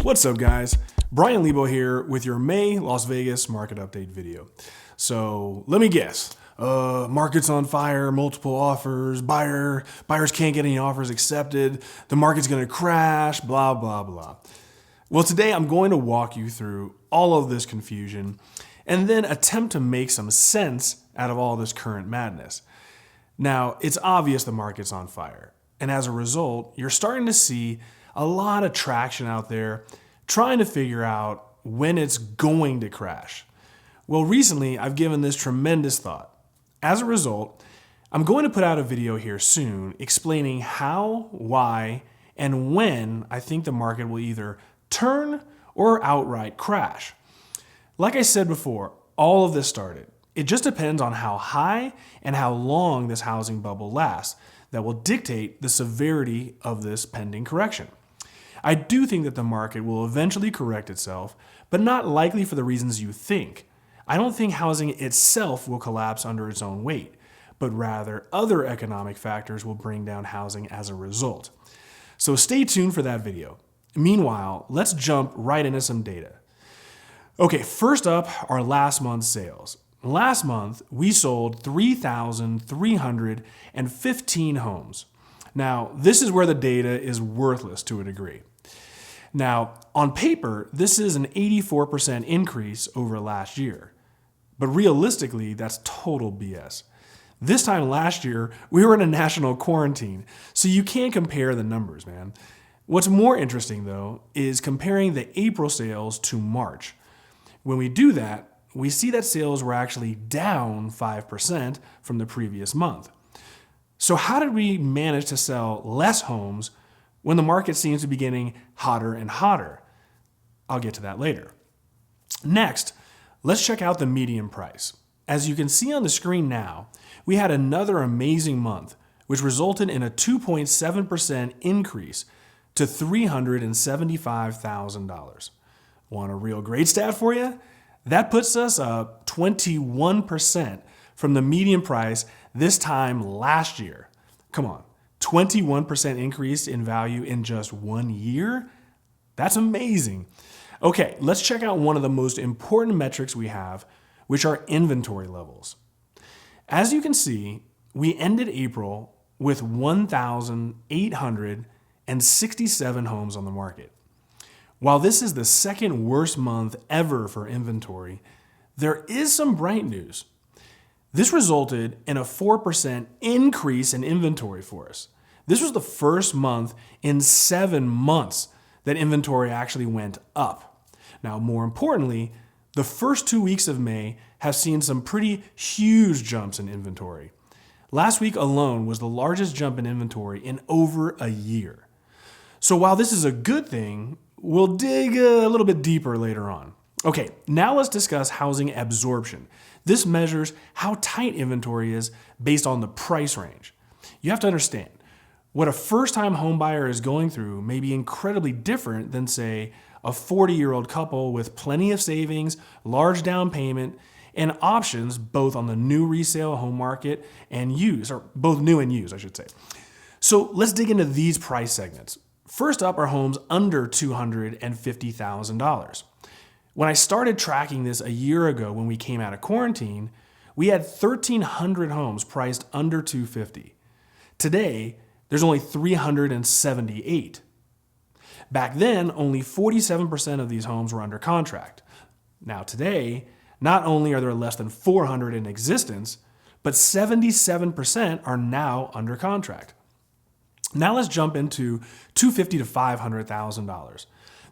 What's up, guys? Bryan Lebo here with your May Las Vegas market update video. So let me guess. Market's on fire, multiple offers, buyers can't get any offers accepted, the market's gonna crash, blah, blah, blah. Well, today I'm going to walk you through all of this confusion and then attempt to make some sense out of all this current madness. Now, it's obvious the market's on fire, and as a result, you're starting to see a lot of traction out there trying to figure out when it's going to crash. Well, recently, I've given this tremendous thought. As a result, I'm going to put out a video here soon explaining how, why, and when I think the market will either turn or outright crash. Like I said before, all of this started. It just depends on how high and how long this housing bubble lasts that will dictate the severity of this pending correction. I do think that the market will eventually correct itself, but not likely for the reasons you think. I don't think housing itself will collapse under its own weight, but rather other economic factors will bring down housing as a result. So stay tuned for that video. Meanwhile, let's jump right into some data. Okay, first up are last month's sales. Last month, we sold 3,315 homes. Now, this is where the data is worthless to a degree. Now, on paper, this is an 84% increase over last year. But realistically, that's total BS. This time last year, we were in a national quarantine, so you can't compare the numbers, man. What's more interesting, though, is comparing the April sales to March. When we do that, we see that sales were actually down 5% from the previous month. So how did we manage to sell less homes when the market seems to be getting hotter and hotter? I'll get to that later. Next, let's check out the median price. As you can see on the screen now, we had another amazing month, which resulted in a 2.7% increase to $375,000. Want a real great stat for you? That puts us up 21% from the median price this time last year. Come on, 21% increase in value in just 1 year? That's amazing. Okay, let's check out one of the most important metrics we have, which are inventory levels. As you can see, we ended April with 1,867 homes on the market. While this is the second worst month ever for inventory, there is some bright news. This resulted in a 4% increase in inventory for us. This was the first month in 7 months that inventory actually went up. Now, more importantly, the first 2 weeks of May have seen some pretty huge jumps in inventory. Last week alone was the largest jump in inventory in over a year. So while this is a good thing, we'll dig a little bit deeper later on. Okay, now let's discuss housing absorption. This measures how tight inventory is based on the price range. You have to understand, what a first-time home buyer is going through may be incredibly different than, say, a 40-year-old couple with plenty of savings, large down payment, and options both on the new resale home market and used, or both new and used, I should say. So let's dig into these price segments. First up are homes under $250,000. When I started tracking this a year ago when we came out of quarantine, we had 1,300 homes priced under $250,000. Today, there's only 378. Back then, only 47% of these homes were under contract. Now today, not only are there less than 400 in existence, but 77% are now under contract. Now let's jump into $250,000 to $500,000.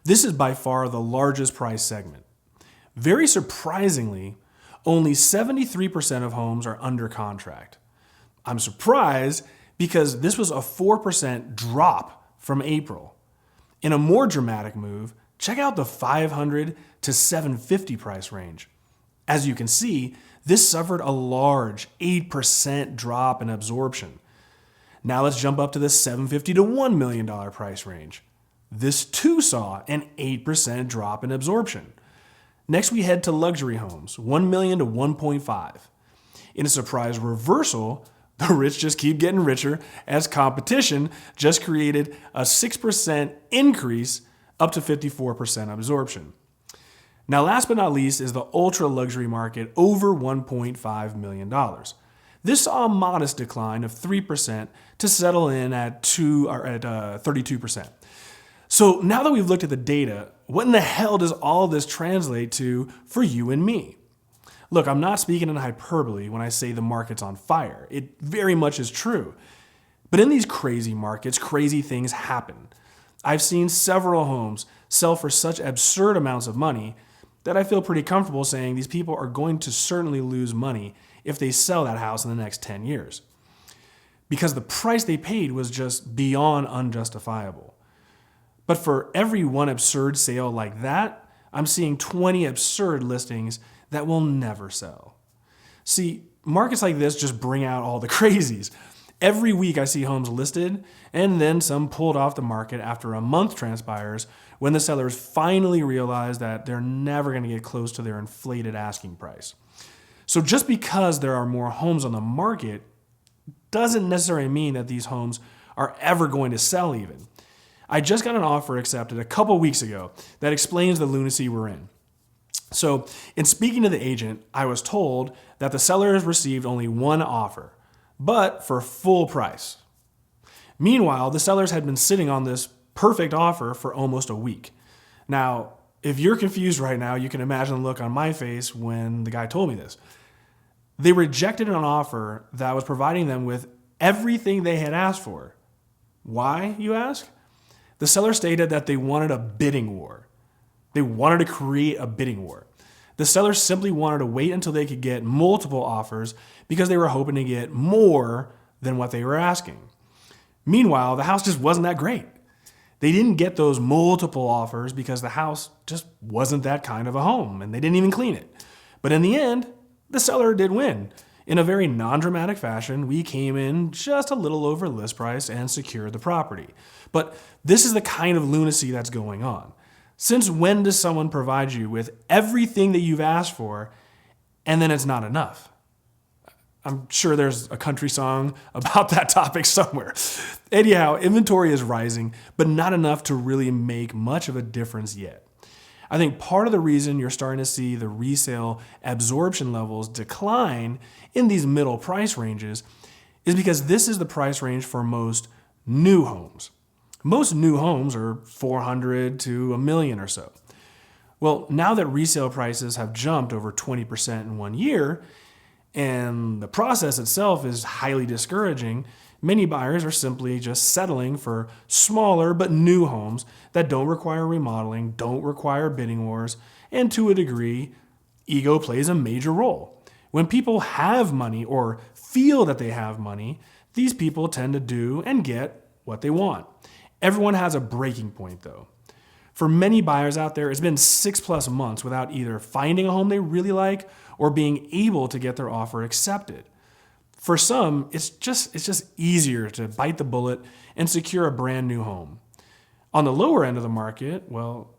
This is by far the largest price segment. Very surprisingly, only 73% of homes are under contract. I'm surprised because this was a 4% drop from April. In a more dramatic move, check out the $500,000 to $750,000 price range. As you can see, this suffered a large 8% drop in absorption. Now let's jump up to the $750,000 to $1 million price range. This too saw an 8% drop in absorption. Next, we head to luxury homes, $1 million to $1.5 million. In a surprise reversal, the rich just keep getting richer as competition just created a 6% increase up to 54% absorption. Now, last but not least is the ultra luxury market over $1.5 million. This saw a modest decline of 3% to settle in at 32%. So now that we've looked at the data, what in the hell does all this translate to for you and me? Look, I'm not speaking in hyperbole when I say the market's on fire. It very much is true. But in these crazy markets, crazy things happen. I've seen several homes sell for such absurd amounts of money that I feel pretty comfortable saying these people are going to certainly lose money if they sell that house in the next 10 years. Because the price they paid was just beyond unjustifiable. But for every one absurd sale like that, I'm seeing 20 absurd listings that will never sell. See, markets like this just bring out all the crazies. Every week I see homes listed and then some pulled off the market after a month transpires when the sellers finally realize that they're never going to get close to their inflated asking price. So just because there are more homes on the market doesn't necessarily mean that these homes are ever going to sell even. I just got an offer accepted a couple weeks ago that explains the lunacy we're in. So in speaking to the agent, I was told that the seller has received only one offer, but for full price. Meanwhile, the sellers had been sitting on this perfect offer for almost a week. Now, if you're confused right now, you can imagine the look on my face when the guy told me this. They rejected an offer that was providing them with everything they had asked for. Why, you ask? The seller stated that they wanted a bidding war. They wanted to create a bidding war. The sellers simply wanted to wait until they could get multiple offers because they were hoping to get more than what they were asking. Meanwhile, the house just wasn't that great. They didn't get those multiple offers because the house just wasn't that kind of a home and they didn't even clean it. But in the end, the seller did win. In a very non-dramatic fashion, we came in just a little over list price and secured the property. But this is the kind of lunacy that's going on. Since when does someone provide you with everything that you've asked for and then it's not enough? I'm sure there's a country song about that topic somewhere. Anyhow, inventory is rising, but not enough to really make much of a difference yet. I think part of the reason you're starting to see the resale absorption levels decline in these middle price ranges is because this is the price range for most new homes. Most new homes are $400,000 to $1 million or so. Well, now that resale prices have jumped over 20% in 1 year, and the process itself is highly discouraging, many buyers are simply just settling for smaller but new homes that don't require remodeling, don't require bidding wars, and to a degree, ego plays a major role. When people have money or feel that they have money, these people tend to do and get what they want. Everyone has a breaking point though. For many buyers out there, it's been 6+ months without either finding a home they really like or being able to get their offer accepted. For some, it's just easier to bite the bullet and secure a brand new home. On the lower end of the market, well,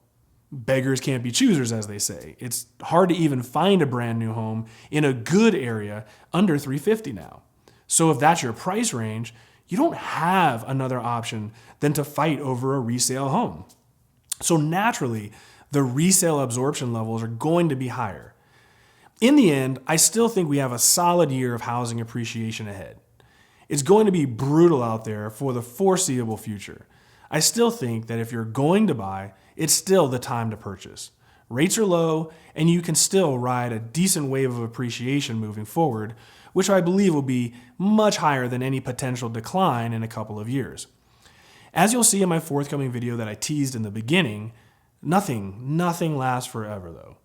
beggars can't be choosers, as they say. It's hard to even find a brand new home in a good area under $350,000 now. So if that's your price range, you don't have another option than to fight over a resale home. So naturally, the resale absorption levels are going to be higher. In the end, I still think we have a solid year of housing appreciation ahead. It's going to be brutal out there for the foreseeable future. I still think that if you're going to buy, it's still the time to purchase. Rates are low, and you can still ride a decent wave of appreciation moving forward, which I believe will be much higher than any potential decline in a couple of years. As you'll see in my forthcoming video that I teased in the beginning, nothing lasts forever though.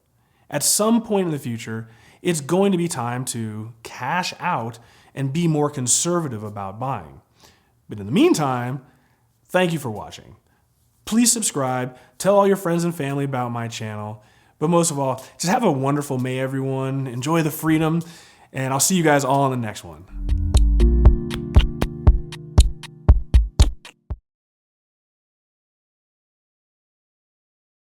At some point in the future, it's going to be time to cash out and be more conservative about buying. But in the meantime, thank you for watching. Please subscribe, tell all your friends and family about my channel, but most of all, just have a wonderful May, everyone. Enjoy the freedom, and I'll see you guys all in the next one.